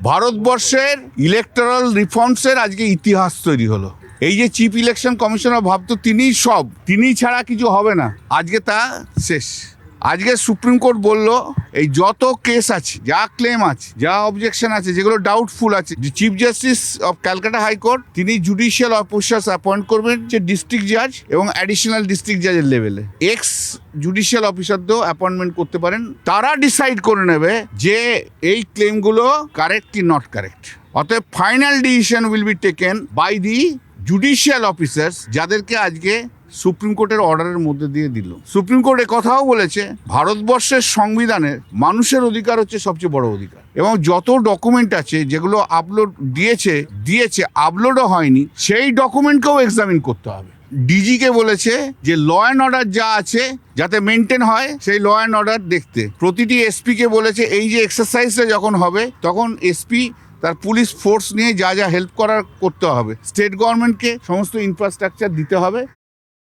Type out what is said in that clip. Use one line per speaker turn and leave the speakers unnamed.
ভারতবর্ষের ইলেকটোরাল রিফর্মসের আজকে ইতিহাস তৈরি হলো। এই যে চিফ ইলেকশন কমিশনার ভাবতো তিনি ছাড়া কিছু হবে না, আজকে তা শেষ। আজকে সুপ্রিম কোর্ট বলল এই যত কেস আছে, যা ক্লেম আছে, যা অবজেকশন আছে, যেগুলো ডাউটফুল আছে, chief justice of Calcutta high court তিনি জুডিশিয়াল অফিসার্স অ্যাপয়েন্ট করবেন, যে ডিস্ট্রিক্ট জাজ এবং অ্যাডিশনাল ডিস্ট্রিক্ট জাজের লেভেলে এক্স জুডিশিয়াল অফিসারদেরও অ্যাপয়েন্টমেন্ট করতে পারেন। তারা ডিসাইড করে নেবে যে এই ক্লেমগুলো কারেক্ট কি নট কারেক্ট। অতএব final decision will be taken by the judicial officers, যাদেরকে আজকে সুপ্রিম কোর্টের অর্ডারের মধ্যে দিয়ে দিল। সুপ্রিম কোর্ট কথাও বলেছে ভারতবর্ষের সংবিধানের মানুষের অধিকার হচ্ছে সবচেয়ে বড় অধিকার, এবং যত ডকুমেন্ট আছে যেগুলো আপলোড দিয়েছে আপলোডও হয়নি, সেই ডকুমেন্টকেও এক্সামিন করতে হবে। ডিজিকে বলেছে যে ল অ্যান্ড অর্ডার যা আছে যাতে মেনটেন হয়, সেই ল অ্যান্ড অর্ডার দেখতে। প্রতিটি এসপিকে বলেছে এই যে এক্সারসাইজটা যখন হবে তখন এসপি তার পুলিশ ফোর্স নিয়ে যা হেল্প করতে হবে। স্টেট গভর্নমেন্টকে সমস্ত ইনফ্রাস্ট্রাকচার দিতে হবে।